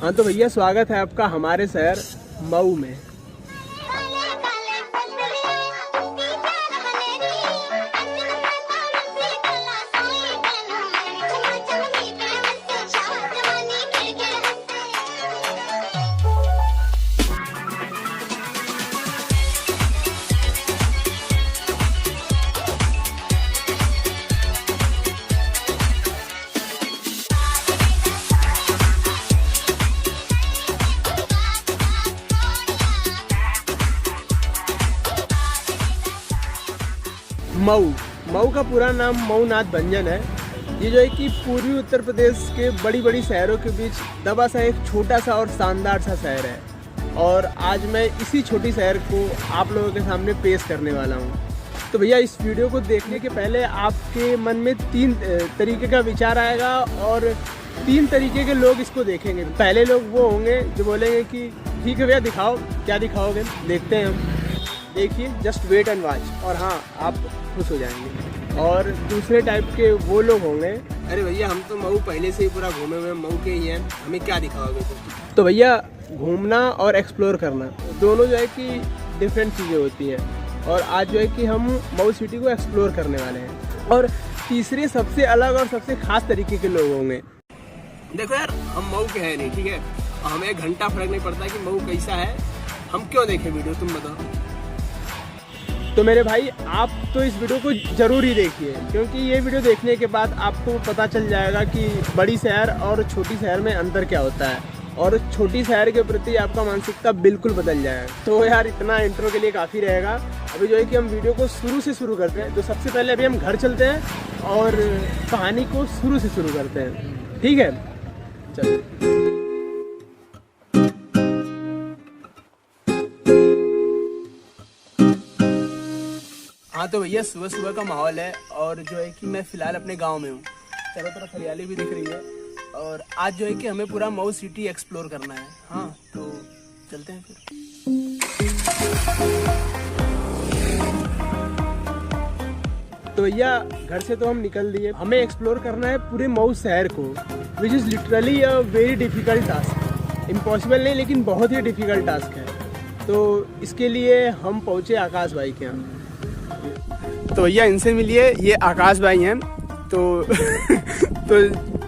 हाँ तो भैया स्वागत है आपका हमारे शहर मऊ में। मऊ का पूरा नाम मऊनाथ भंजन है। ये जो है कि पूर्वी उत्तर प्रदेश के बड़ी बड़ी शहरों के बीच दबा सा एक छोटा सा और शानदार सा शहर है और आज मैं इसी छोटी शहर को आप लोगों के सामने पेश करने वाला हूँ। तो भैया इस वीडियो को देखने के पहले आपके मन में 3 तरीके का विचार आएगा और 3 तरीके के लोग इसको देखेंगे। पहले लोग वो होंगे जो बोलेंगे कि ठीक है भैया दिखाओ, क्या दिखाओगे, देखते हैं हम, देखिए जस्ट वेट एंड वॉच, और हाँ आप खुश हो जाएंगे। और दूसरे टाइप के वो लोग होंगे, अरे भैया हम तो मऊ पहले से ही पूरा घूमे हुए मऊ के ही हैं, हमें क्या दिखाओगे। तो भैया घूमना और एक्सप्लोर करना दोनों जो है कि डिफरेंट चीज़ें होती हैं और आज जो है कि हम मऊ सिटी को एक्सप्लोर करने वाले हैं। और तीसरे सबसे अलग और सबसे खास तरीके के लोग होंगे। देखो यार हम मऊ के हैं नहीं, ठीक है, हमें 1 घंटा फर्क नहीं पड़ता कि मऊ कैसा है, हम क्यों देखें वीडियो, तुम बताओ। तो मेरे भाई आप तो इस वीडियो को ज़रूर ही देखिए, क्योंकि ये वीडियो देखने के बाद आपको पता चल जाएगा कि बड़ी शहर और छोटी शहर में अंतर क्या होता है और छोटी शहर के प्रति आपका मानसिकता बिल्कुल बदल जाएगा। तो यार इतना इंट्रो के लिए काफ़ी रहेगा। अभी जो है कि हम वीडियो को शुरू से शुरू करते हैं। तो सबसे पहले अभी हम घर चलते हैं और कहानी को शुरू से शुरू करते हैं, ठीक है, चलो। हाँ तो भैया सुबह सुबह का माहौल है और जो है कि मैं फ़िलहाल अपने गांव में हूँ, चारों तरफ हरियाली भी दिख रही है और आज जो है कि हमें पूरा मऊ सिटी एक्सप्लोर करना है। हाँ तो चलते हैं फिर। तो भैया घर से तो हम निकल दिए, हमें एक्सप्लोर करना है पूरे मऊ शहर को, which is literally a very difficult task. Impossible नहीं लेकिन बहुत ही डिफ़िकल्ट टास्क है। तो इसके लिए हम पहुँचे आकाश भाई के यहाँ। तो भैया इनसे मिलिए, ये आकाश भाई हैं।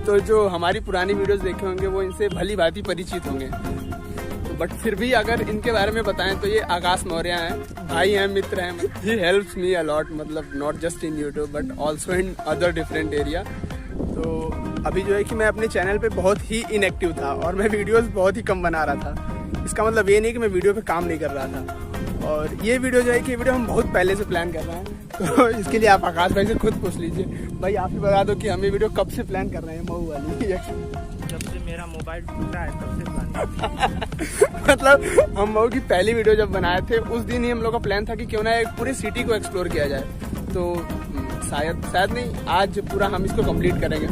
तो जो हमारी पुरानी वीडियोस देखे होंगे वो इनसे भली भांति परिचित होंगे, तो बट फिर भी अगर इनके बारे में बताएं तो ये आकाश मौर्य हैं, भाई हैं, मित्र हैं। ही हेल्प्स मी अलॉट, मतलब not just in YouTube but also in other different area. तो अभी जो है कि मैं अपने चैनल पे बहुत ही इनएक्टिव था और मैं वीडियोस बहुत ही कम बना रहा था। इसका मतलब ये नहीं कि मैं वीडियो पे काम नहीं कर रहा था। और ये वीडियो जो है कि वीडियो हम बहुत पहले से प्लान कर रहे हैं, तो इसके लिए आप आकाश भाई से खुद पूछ लीजिए। भाई आप ही बता दो कि हम ये वीडियो कब से प्लान कर रहे हैं मऊ वाली। जब से मेरा मोबाइल टूटा है तब से प्लान मतलब हम मऊ की पहली वीडियो जब बनाए थे उस दिन ही हम लोग का प्लान था कि क्यों ना एक पूरी सिटी को एक्सप्लोर किया जाए। तो शायद नहीं, आज पूरा हम इसको कंप्लीट करेंगे।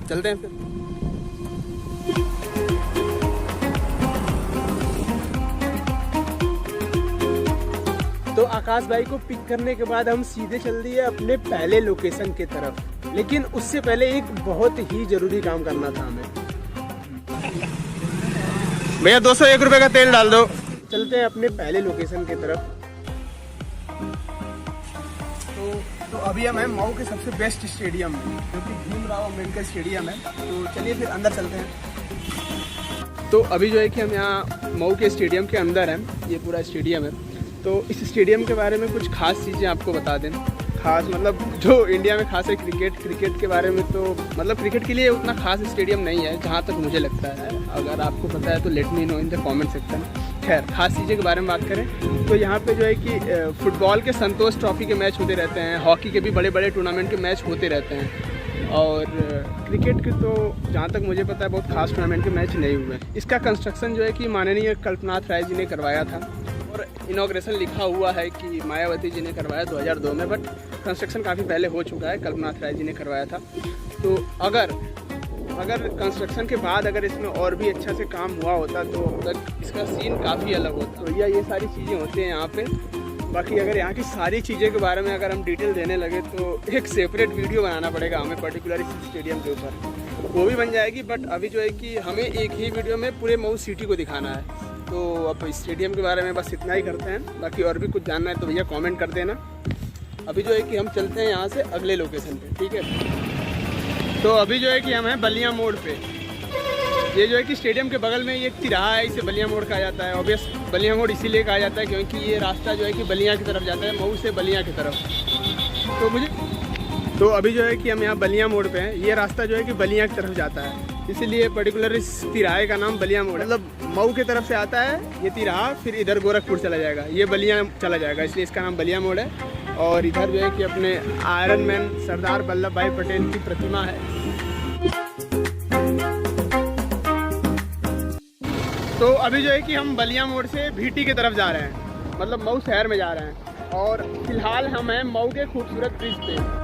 चलते हैं फिर। तो आकाश भाई को पिक करने के बाद हम सीधे चल दिए अपने पहले लोकेशन की तरफ, लेकिन उससे पहले एक बहुत ही जरूरी काम करना था हमें। भैया 201 रुपए का तेल डाल दो। चलते हैं अपने पहले लोकेशन की तरफ। तो अभी हम हैं मऊ के सबसे बेस्ट स्टेडियम में, जो कि भीमराव अम्बेडकर स्टेडियम है। तो चलिए फिर अंदर चलते हैं। तो अभी जो है कि हम यहाँ मऊ के स्टेडियम के अंदर हैं, ये पूरा स्टेडियम है। तो इस स्टेडियम के बारे में कुछ खास चीज़ें आपको बता दें। खास मतलब जो इंडिया में खास है क्रिकेट के बारे में, तो मतलब क्रिकेट के लिए उतना खास स्टेडियम नहीं है जहाँ तक मुझे लगता है। अगर आपको पता है तो let me know in the comment section. खैर खास चीज़ें के बारे में बात करें तो यहाँ पे जो है कि फुटबॉल के संतोष ट्रॉफी के मैच होते रहते हैं, हॉकी के भी बड़े बड़े टूर्नामेंट के मैच होते रहते हैं और क्रिकेट के तो जहाँ तक मुझे पता है बहुत खास टूर्नामेंट के मैच नहीं हुए। इसका कंस्ट्रक्शन जो है कि माननीय कल्पनाथ राय जी ने करवाया था और इनॉग्रेशन लिखा हुआ है कि मायावती जी ने करवाया 2002 में, बट कंस्ट्रक्शन काफ़ी पहले हो चुका है, कल्पनाथ राय जी ने करवाया था। तो अगर कंस्ट्रक्शन के बाद अगर इसमें और भी अच्छा से काम हुआ होता तो इसका सीन काफ़ी अलग होता। तो ये सारी चीज़ें होती हैं यहाँ पे। बाकी अगर यहाँ की सारी चीज़ें के बारे में अगर हम डिटेल देने लगे तो एक सेपरेट वीडियो बनाना पड़ेगा हमें, पर्टिकुलर इस स्टेडियम के ऊपर। वो भी बन जाएगी, बट अभी जो है कि हमें एक ही वीडियो में पूरे मऊ सिटी को दिखाना है। तो अब स्टेडियम के बारे में बस इतना ही करते हैं, बाकी और भी कुछ जानना है तो भैया कमेंट कर देना। अभी जो है कि हम चलते हैं यहाँ से अगले लोकेशन पे, ठीक है। तो अभी जो है कि हम हैं बलिया मोड़ पे। ये जो है कि स्टेडियम के बगल में ये एक तिराहा है, इसे बलिया मोड़ कहा जाता है। ऑब्वियस बलिया मोड़ इसीलिए कहा जाता है क्योंकि ये रास्ता जो है कि बलिया की तरफ जाता है, मऊ से बलिया की तरफ। तो अभी जो है कि हम यहाँ बलिया मोड़ पे हैं। ये रास्ता जो है कि बलिया की तरफ जाता है, इसीलिए पर्टिकुलर इस तिराहे का नाम बलिया मोड़, मतलब मऊ की तरफ से आता है ये तिराहा, फिर इधर गोरखपुर चला जाएगा, ये बलिया चला जाएगा, इसलिए इसका नाम बलिया मोड़ है। और इधर जो है कि अपने आयरन मैन सरदार वल्लभ भाई पटेल की प्रतिमा है। तो अभी जो है कि हम बलिया मोड़ से भीटी की तरफ जा रहे हैं, मतलब मऊ शहर में जा रहे हैं। और फिलहाल हम हैं मऊ के खूबसूरत ब्रिज पे।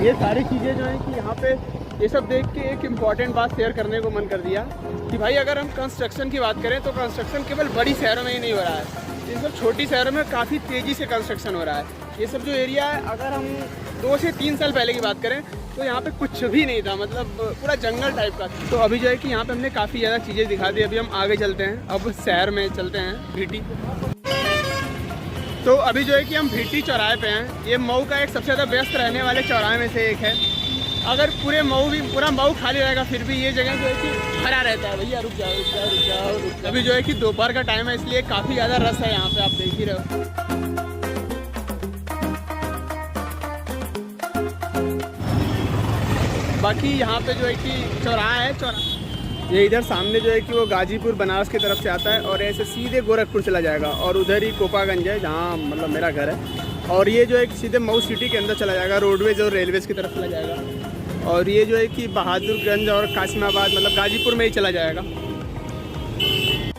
ये सारी चीज़ें जो हैं कि यहाँ पे ये सब देख के एक इम्पॉर्टेंट बात शेयर करने को मन कर दिया कि भाई अगर हम कंस्ट्रक्शन की बात करें तो कंस्ट्रक्शन केवल बड़ी शहरों में ही नहीं हो रहा है, इन सब छोटी शहरों में काफ़ी तेज़ी से कंस्ट्रक्शन हो रहा है। ये सब जो एरिया है, अगर हम 2 से 3 साल पहले की बात करें तो यहाँ पे कुछ भी नहीं था, मतलब पूरा जंगल टाइप का। तो अभी जो है कि यहाँ पे हमने काफ़ी ज़्यादा चीज़ें दिखा दी। अभी हम आगे चलते हैं, अब शहर में चलते हैं भीटी। तो अभी जो है कि हम भीटी चौराहे पे हैं। ये मऊ का एक सबसे ज़्यादा व्यस्त रहने वाले चौराहे में से एक है। अगर पूरा मऊ खाली रहेगा फिर भी ये जगह जो है कि भरा रहता है। भैया रुक जाओ रुक जाओ रुक जाओ रुक जाओ। अभी जो है कि दोपहर का टाइम है, इसलिए काफ़ी ज़्यादा रस है यहाँ पे, आप देख ही रहे हो। बाकी यहाँ पे जो है कि चौराहा है, ये इधर सामने जो है कि वो गाजीपुर बनारस की तरफ से आता है और ऐसे सीधे गोरखपुर चला जाएगा। और उधर ही कोपागंज है जहाँ मतलब मेरा घर है। और ये जो है कि सीधे मऊ सिटी के अंदर चला जाएगा, रोडवेज और रेलवेज़ की तरफ चला जाएगा। और ये जो है कि बहादुरगंज और कासिमाबाद मतलब गाजीपुर में ही चला जाएगा।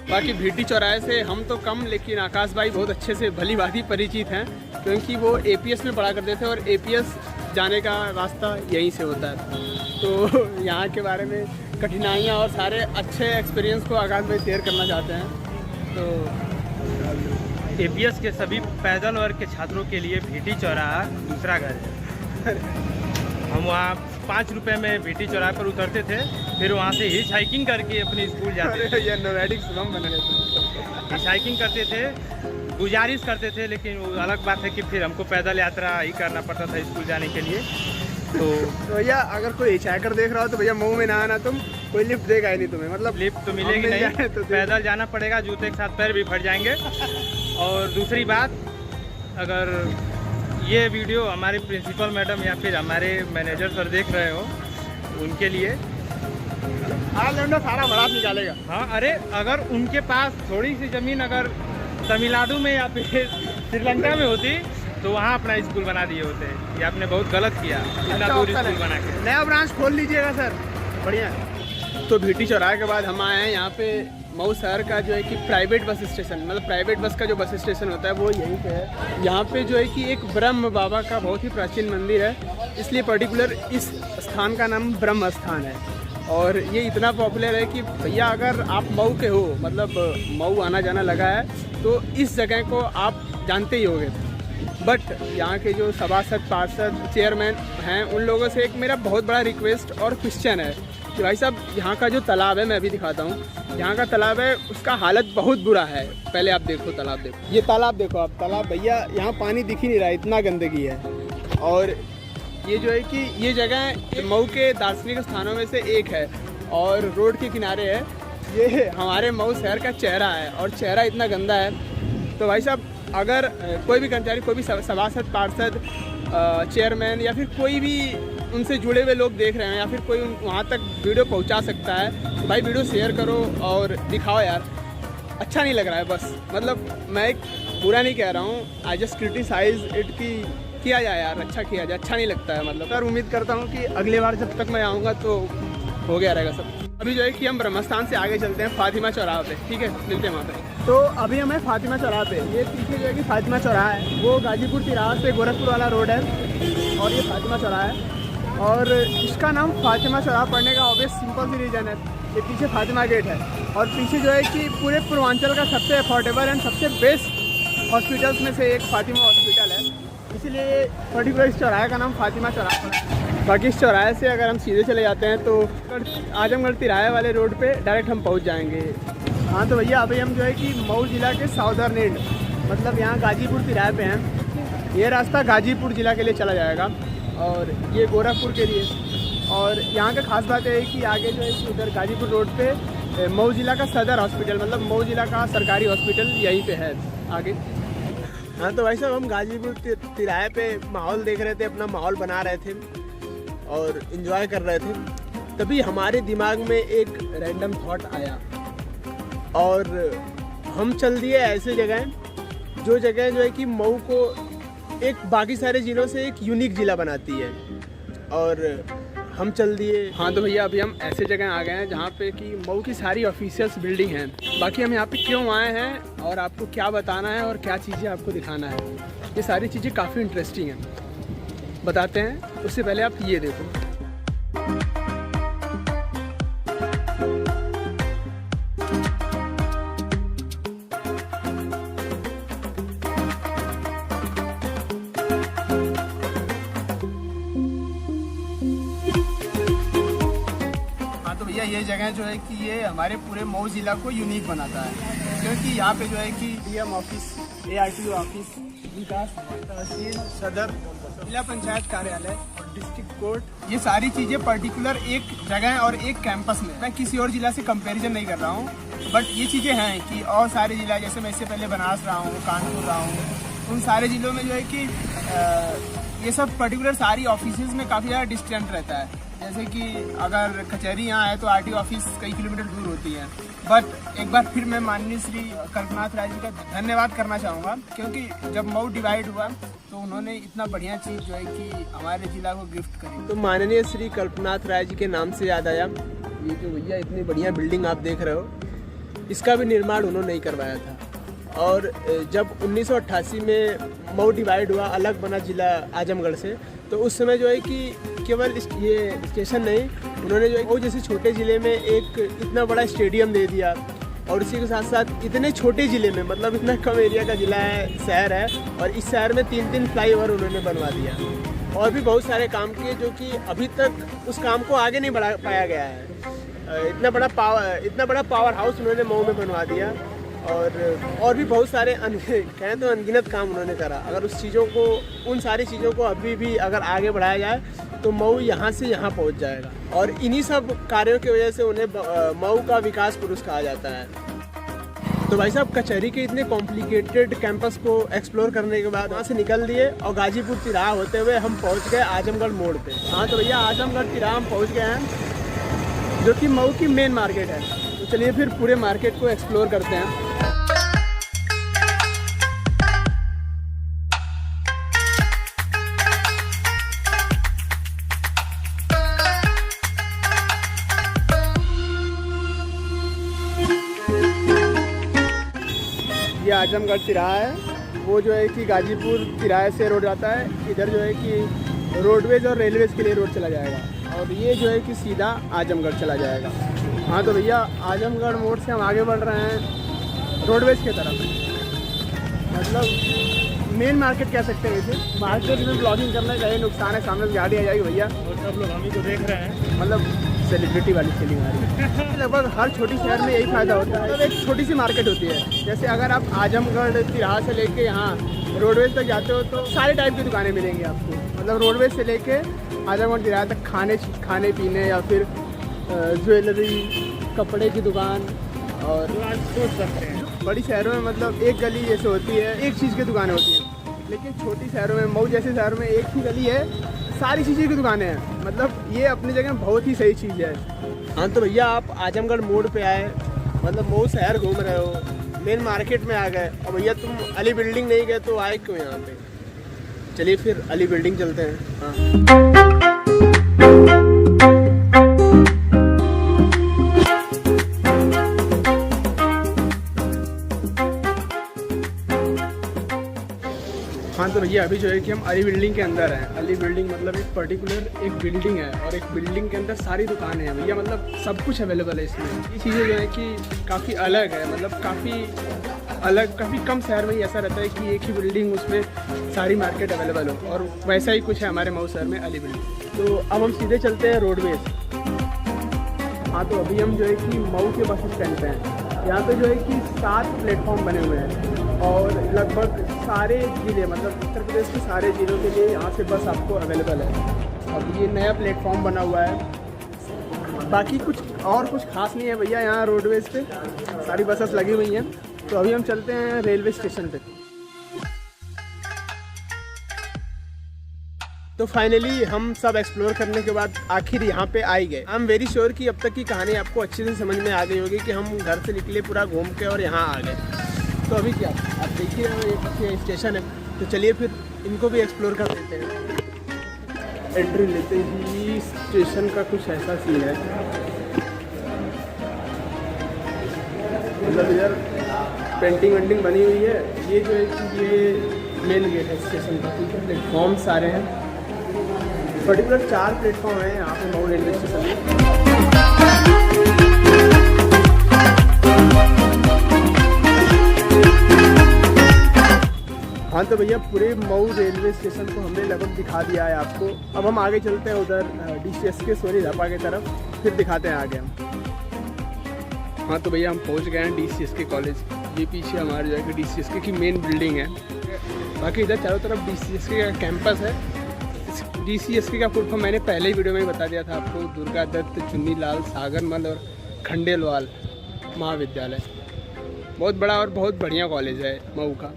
बाकी भीटी चौराहे से हम तो कम, लेकिन आकाश भाई बहुत अच्छे से भली भांति परिचित हैं क्योंकि वो APS में पढ़ा करते थे और APS जाने का रास्ता यहीं से होता है। तो यहाँ के बारे में कठिनाइयाँ और सारे अच्छे एक्सपीरियंस को आकाश भाई शेयर करना चाहते हैं। तो APS के सभी पैदल वर्ग के छात्रों के लिए भीटी चौराहा दूसरा घर है। हम वहाँ 5 रुपये में भीटी चौराहे पर उतरते थे, फिर वहाँ से हिच हाइकिंग करके अपने स्कूल जाते थे। ये नोमैडिक श्रम बन रहे थे। हिच हाइकिंग करते थे, गुजारिश करते थे, लेकिन वो अलग बात है कि फिर हमको पैदल यात्रा ही करना पड़ता था स्कूल जाने के लिए। तो भैया अगर कोई हिचहाइकर देख रहा हो तो भैया मऊ में ना आना, तुम कोई लिफ्ट देगा ही नहीं तुम्हें, मतलब लिफ्ट तो मिलेगी नहीं, तो पैदल जाना पड़ेगा, जूते के साथ पैर भी फट जाएंगे। और दूसरी बात, अगर ये वीडियो हमारे प्रिंसिपल मैडम या फिर हमारे मैनेजर सर देख रहे हो, उनके लिए सारा बरात निकालेगा। हाँ, अरे अगर उनके पास थोड़ी सी ज़मीन अगर तमिलनाडु में या फिर श्रीलंका में होती तो वहाँ अपना स्कूल बना दिए होते। ये आपने बहुत गलत किया, इतना दूर स्कूल बना के। नया ब्रांच खोल लीजिएगा सर, बढ़िया। तो भीटी चौराहे के बाद हम आए हैं यहाँ पे मऊ शहर का जो है कि प्राइवेट बस स्टेशन, मतलब प्राइवेट बस का जो बस स्टेशन होता है वो यहीं पे है। यहाँ पे जो है कि एक ब्रह्म बाबा का बहुत ही प्राचीन मंदिर है, इसलिए पर्टिकुलर इस स्थान का नाम ब्रह्म स्थान है। और ये इतना पॉपुलर है कि भैया अगर आप मऊ के हो, मतलब मऊ आना जाना लगा है, तो इस जगह को आप जानते ही होंगे। बट यहाँ के जो सभासद, पार्षद, चेयरमैन हैं, उन लोगों से एक मेरा बहुत बड़ा रिक्वेस्ट और क्वेश्चन है कि भाई साहब यहाँ का जो तालाब है, मैं अभी दिखाता हूँ, यहाँ का तालाब है उसका हालत बहुत बुरा है। पहले आप देखो तालाब, देखो ये तालाब, देखो आप तालाब, भैया यहाँ पानी दिख ही नहीं रहा, इतना गंदगी है। और ये जो है कि ये जगह मऊ के दार्शनिक स्थानों में से एक है और रोड के किनारे है। ये हमारे मऊ शहर का चेहरा है और चेहरा इतना गंदा है। तो भाई साहब अगर कोई भी कर्मचारी, कोई भी सभासद, पार्षद, चेयरमैन या फिर कोई भी उनसे जुड़े हुए लोग देख रहे हैं या फिर कोई वहाँ तक वीडियो पहुँचा सकता है, तो भाई वीडियो शेयर करो और दिखाओ यार। अच्छा नहीं लग रहा है, बस मतलब मैं एक बुरा नहीं कह रहा हूँ, आई जस्ट क्रिटिसाइज इट कि किया जाए यार, अच्छा किया जाए, अच्छा नहीं लगता है मतलब। सर उम्मीद करता हूँ कि अगली बार जब तक मैं आऊँगा तो हो गया रहेगा सब। अभी जो है कि हम ब्रह्मस्थान से आगे चलते हैं फातिमा चौराहा पे, ठीक है, मिलते हैं वहाँ पे। तो अभी हमें फातिमा चौराहा पे, ये पीछे जो है कि फातिमा चौराहा है, वो गाजीपुर तिराहा से गोरखपुर वाला रोड है और ये फातिमा चौराहा है। और इसका नाम फातिमा चौराहा पड़ने का ऑब्वियस सिंपल सी रीज़न है, ये पीछे फातिमा गेट है और पीछे जो है कि पूरे पूर्वांचल का सबसे अफोर्डेबल एंड सबसे बेस्ट हॉस्पिटल्स में से एक फातिमा हॉस्पिटल है, इसीलिए पर्टिकुलर इस चौराहे का नाम फातिमा चौराहा पड़ा है। बाकी इस चौराहे से अगर हम सीधे चले जाते हैं तो आजमगढ़ तिराहे वाले रोड पे डायरेक्ट हम पहुंच जाएंगे। हाँ तो भैया अभी हम जो है कि मऊ ज़िला के साउदर्न एंड, मतलब यहाँ गाजीपुर तिराहे पे हैं। ये रास्ता गाजीपुर ज़िला के लिए चला जाएगा और ये गोरखपुर के लिए। और यहाँ का खास बात है कि आगे जो है कि उधर गाजीपुर रोड पे मऊ ज़िला का सदर हॉस्पिटल, मतलब मऊ ज़िला का सरकारी हॉस्पिटल यहीं पे है आगे। हाँ तो भाई साहब हम गाजीपुर तिराहे पे माहौल देख रहे थे, अपना माहौल बना रहे थे और इन्जॉय कर रहे थे, तभी हमारे दिमाग में एक रैंडम थॉट आया और हम चल दिए ऐसे जगह जो है कि मऊ को एक बाकी सारे ज़िलों से एक यूनिक ज़िला बनाती है और हम चल दिए। हाँ तो भैया अभी हम ऐसे जगह आ गए हैं जहाँ पे कि मऊ की सारी ऑफिशियल्स बिल्डिंग हैं। बाकी हम यहाँ पे क्यों आए हैं और आपको क्या बताना है और क्या चीज़ें आपको दिखाना है, ये सारी चीज़ें काफ़ी इंटरेस्टिंग हैं, बताते हैं। उससे पहले आप ये देखो, ये जगह जो है कि ये हमारे पूरे मऊ ज़िला को यूनिक बनाता है, क्योंकि यहाँ पे जो है कि डीएम ऑफिस, ARTO ऑफिस, विकास तहसील, सदर, जिला पंचायत कार्यालय और डिस्ट्रिक्ट कोर्ट, ये सारी चीज़ें पर्टिकुलर एक जगह और एक कैंपस में। मैं किसी और ज़िला से कंपैरिजन नहीं कर रहा हूँ, बट ये चीज़ें हैं कि और सारे ज़िला, जैसे मैं इससे पहले बनारस रहा हूँ, कानपुर रहा हूँ, उन सारे ज़िलों में जो है कि ये सब पर्टिकुलर सारी ऑफिसेज में काफ़ी ज़्यादा डिस्टेंट रहता है। जैसे कि अगर कचहरी यहाँ है तो RTO ऑफिस कई किलोमीटर दूर होती है। बट एक बार फिर मैं माननीय श्री कल्पनाथ राय जी का धन्यवाद करना चाहूँगा, क्योंकि जब मऊ डिवाइड हुआ तो उन्होंने इतना बढ़िया चीज़ जो है कि हमारे ज़िला को गिफ्ट करी। तो माननीय श्री कल्पनाथ राय जी के नाम से याद आया, ये जो भैया इतनी बढ़िया बिल्डिंग आप देख रहे हो, इसका भी निर्माण उन्होंने ही करवाया था। और जब 1988 में मऊ डिवाइड हुआ, अलग बना ज़िला आजमगढ़ से, तो उस समय जो है कि केवल ये स्टेशन नहीं, उन्होंने जो है वो जैसे छोटे ज़िले में एक इतना बड़ा स्टेडियम दे दिया और इसी के साथ साथ इतने छोटे ज़िले में, मतलब इतना कम एरिया का ज़िला है, शहर है, और इस शहर में 3 फ्लाईओवर उन्होंने बनवा दिया और भी बहुत सारे काम किए जो कि अभी तक उस काम को आगे नहीं बढ़ा पाया गया है। इतना बड़ा पावर हाउस उन्होंने मऊ में बनवा दिया और भी बहुत सारे कहें तो अनगिनत काम उन्होंने करा। अगर उन सारी चीज़ों को अभी भी अगर आगे बढ़ाया जाए तो मऊ यहाँ से यहाँ पहुँच जाएगा और इन्हीं सब कार्यों की वजह से उन्हें मऊ का विकास पुरुष कहा जाता है। तो भाई साहब कचहरी के इतने कॉम्प्लिकेटेड कैंपस को एक्सप्लोर करने के बाद वहाँ से निकल दिए और गाजीपुर तिराहा होते हुए हम पहुँच गए आजमगढ़ मोड़ पे। हाँ तो भैया आजमगढ़ तिराहा हम पहुँच गए हैं, जो कि मऊ की मेन मार्केट है। तो चलिए फिर पूरे मार्केट को एक्सप्लोर करते हैं। ये आजमगढ़ तिराहा है, वो जो है कि गाजीपुर तिराहे से रोड जाता है, इधर जो है कि रोडवेज और रेलवेज के लिए रोड चला जाएगा और ये जो है कि सीधा आजमगढ़ चला जाएगा। हाँ तो भैया आजमगढ़ मोड़ से हम आगे बढ़ रहे हैं रोडवेज की तरफ, मतलब मेन मार्केट कह सकते हैं इसे। मार्केट में ब्लॉगिंग करना चाहिए, नुकसान है, सामने से गाड़ी आ जाएगी भैया और सब लोग हम ही को देख रहे हैं, मतलब सेलिब्रिटी वाली फीलिंग आ रही है। लगभग हर छोटी शहर में यही फ़ायदा होता है, मतलब एक छोटी सी मार्केट होती है। जैसे अगर आप आजमगढ़ तिराहा से लेके यहाँ रोडवेज तक जाते हो तो सारे टाइप की दुकानें मिलेंगी आपको, मतलब रोडवेज से लेके आजमगढ़ तिराहा तक खाने पीने या फिर ज्वेलरी, कपड़े की दुकान। और सोच सकते हैं बड़ी शहरों में मतलब एक गली जैसे होती है, एक चीज़ की दुकानें होती हैं, लेकिन छोटी शहरों में, मऊ जैसे शहरों में एक ही गली है, सारी चीज़ें की दुकानें हैं। मतलब ये अपनी जगह बहुत ही सही चीज़ है। हाँ तो भैया आप आजमगढ़ मोड़ पे आए, मतलब मऊ शहर घूम रहे हो, मेन मार्केट में आ गए और भैया तुम अली बिल्डिंग नहीं गए तो आए क्यों यहाँ पे? चलिए फिर अली बिल्डिंग चलते हैं। हाँ अभी जो है कि हम अली बिल्डिंग के अंदर हैं। अली बिल्डिंग मतलब एक पर्टिकुलर एक बिल्डिंग है और एक बिल्डिंग के अंदर सारी दुकानें हैं भैया, मतलब सब कुछ अवेलेबल है इसमें। ये चीज़ें जो है कि काफ़ी अलग है, मतलब काफ़ी अलग, काफ़ी कम शहर में ही ऐसा रहता है कि एक ही बिल्डिंग उसमें सारी मार्केट अवेलेबल हो, और वैसा ही कुछ है हमारे मऊ शहर में अली बिल्डिंग। तो अब हम सीधे चलते हैं रोडवेज। हाँ, तो अभी हम जो है कि मऊ के बस स्टैंड पे हैं। यहाँ पे जो है कि 7 प्लेटफॉर्म बने हुए हैं और लगभग सारे ज़िले, मतलब उत्तर प्रदेश के सारे ज़िलों के लिए यहाँ से बस आपको अवेलेबल है। अब ये नया प्लेटफॉर्म बना हुआ है, बाकी कुछ खास नहीं है भैया। यहाँ रोडवेज पे सारी बसेस लगी हुई हैं। तो अभी हम चलते हैं रेलवे स्टेशन पे। तो फाइनली हम सब एक्सप्लोर करने के बाद आखिर यहाँ पे आ ही गए। आई एम वेरी श्योर कि अब तक की कहानी आपको अच्छे से समझ में आ गई होगी कि हम घर से निकले पूरा घूम के और यहाँ आ गए। तो अभी क्या आप देखिए, ये स्टेशन है, तो चलिए फिर इनको भी एक्सप्लोर कर देते हैं। एंट्री लेते ही स्टेशन का कुछ ऐसा सीन है, मतलब इधर पेंटिंग वेंटिंग बनी हुई है। ये जो है कि ये मेन गेट है स्टेशन का, ठीक है। प्लेटफॉर्म सारे हैं, पर्टिकुलर 4 प्लेटफॉर्म हैं यहाँ पे मऊ रेलवे स्टेशन में। हाँ, तो भैया पूरे मऊ रेलवे स्टेशन को हमने लगभग दिखा दिया है आपको। अब हम आगे चलते हैं उधर DCSK सोनी धापा की तरफ, फिर दिखाते हैं आगे हम। हाँ, तो भैया हम पहुँच गए हैं DCSK कॉलेज। ये पीछे हमारे जो है कि DCSK की मेन बिल्डिंग है। बाकी इधर चारों तरफ DCSK का कैंपस है। DCSK का फुल फॉर्म मैंने पहले ही वीडियो में ही बता दिया था आपको, दुर्गा दत्त चुन्नीलाल सागरमल और खंडेलवाल महाविद्यालय। बहुत बड़ा और बहुत बढ़िया कॉलेज है मऊ का।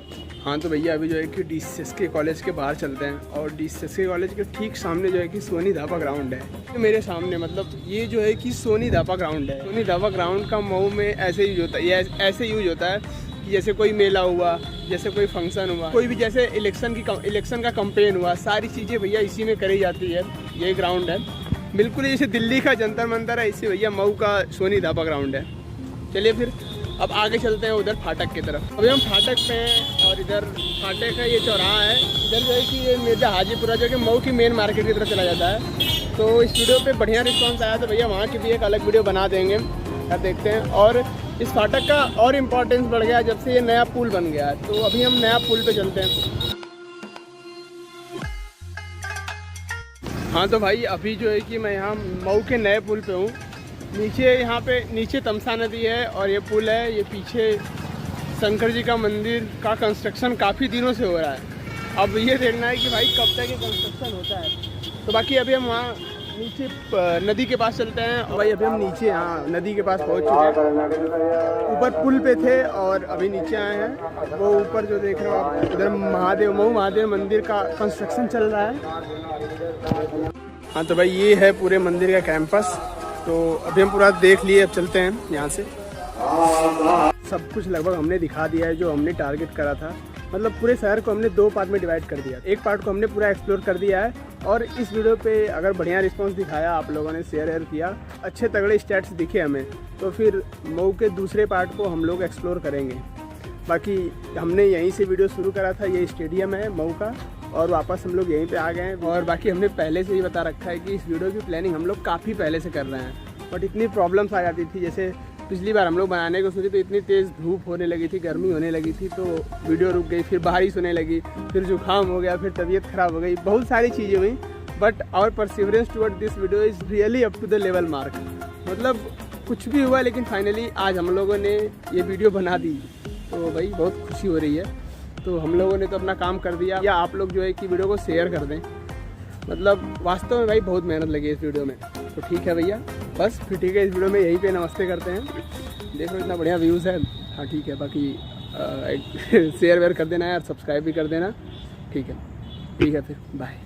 हाँ, तो भैया अभी जो है कि DCSK कॉलेज के बाहर चलते हैं और DCSK कॉलेज के ठीक सामने जो है कि सोनी धापा ग्राउंड है। मेरे सामने मतलब ये जो है कि सोनी धापा ग्राउंड है। सोनी धापा ग्राउंड का मऊ में ऐसे यूज होता है, ये ऐसे यूज होता है कि जैसे कोई मेला हुआ, जैसे कोई फंक्शन हुआ, कोई भी जैसे इलेक्शन का कंपेन हुआ, सारी चीज़ें भैया इसी में करी जाती है। ये ग्राउंड है बिल्कुल जैसे दिल्ली का जंतर मंतर है, इसी भैया मऊ का सोनी धापा ग्राउंड है। चलिए फिर अब आगे चलते हैं उधर फाटक की तरफ। अभी हम फाटक पे हैं और इधर फाटक है, ये चौराहा है। इधर जो है कि ये मिर्जा हाजीपुरा जो कि मऊ की मेन मार्केट की तरफ चला जाता है। तो इस वीडियो पे बढ़िया रिस्पांस आया तो भैया वहाँ की भी एक अलग वीडियो बना देंगे, अब देखते हैं। और इस फाटक का और इम्पोर्टेंस बढ़ गया जब से ये नया पुल बन गया है। तो अभी हम नया पुल पे चलते हैं। हाँ, तो भाई अभी जो है कि मैं यहाँ मऊ के नए पुल पे हूँ। यहाँ पे नीचे तमसा नदी है और ये पुल है। ये पीछे शंकर जी का मंदिर का कंस्ट्रक्शन काफ़ी दिनों से हो रहा है। अब ये देखना है कि भाई कब तक ये कंस्ट्रक्शन होता है। तो बाकी अभी हम वहाँ नीचे नदी के पास चलते हैं। और भाई अभी हम नीचे यहाँ नदी के पास पहुँच चुके हैं। ऊपर पुल पे थे और अभी नीचे आए हैं। वो ऊपर जो देख रहे हो आप, उधर मऊ महादेव मंदिर का कंस्ट्रक्शन चल रहा है। हाँ, तो भाई ये है पूरे मंदिर का कैंपस। तो अभी हम पूरा देख लिए, अब चलते हैं यहाँ से। सब कुछ लगभग हमने दिखा दिया है जो हमने टारगेट करा था। मतलब पूरे शहर को हमने 2 पार्ट में डिवाइड कर दिया। एक पार्ट को हमने पूरा एक्सप्लोर कर दिया है और इस वीडियो पे अगर बढ़िया रिस्पांस दिखाया, आप लोगों ने शेयर किया, अच्छे तगड़े स्टैट्स दिखे हमें, तो फिर मऊ के दूसरे पार्ट को हम लोग एक्सप्लोर करेंगे। बाकी हमने यहीं से वीडियो शुरू करा था, ये स्टेडियम है मऊ का, और वापस हम लोग यहीं पे आ गए हैं। और बाकी हमने पहले से ही बता रखा है कि इस वीडियो की प्लानिंग हम लोग काफ़ी पहले से कर रहे हैं, बट इतनी प्रॉब्लम्स आ जाती थी। जैसे पिछली बार हम लोग बनाने को सोचे तो इतनी तेज़ धूप होने लगी थी, गर्मी होने लगी थी, तो वीडियो रुक गई, फिर बारिश होने लगी, फिर जुकाम हो गया, फिर तबीयत ख़राब हो गई, बहुत सारी चीज़ें हुई। But our perseverance toward this video is really up to the level mark. मतलब कुछ भी हुआ लेकिन फाइनली आज हम लोगों ने ये वीडियो बना दी, तो भाई बहुत खुशी हो रही है। तो हम लोगों ने तो अपना काम कर दिया, या आप लोग जो है कि वीडियो को शेयर कर दें। मतलब वास्तव में भाई बहुत मेहनत लगी इस वीडियो में। तो ठीक है भैया, बस फिर ठीक है, इस वीडियो में यहीं पे नमस्ते करते हैं। देखो इतना बढ़िया व्यूज़ है। हाँ ठीक है, बाकी शेयर वेयर कर देना है और सब्सक्राइब भी कर देना। ठीक है फिर बाय।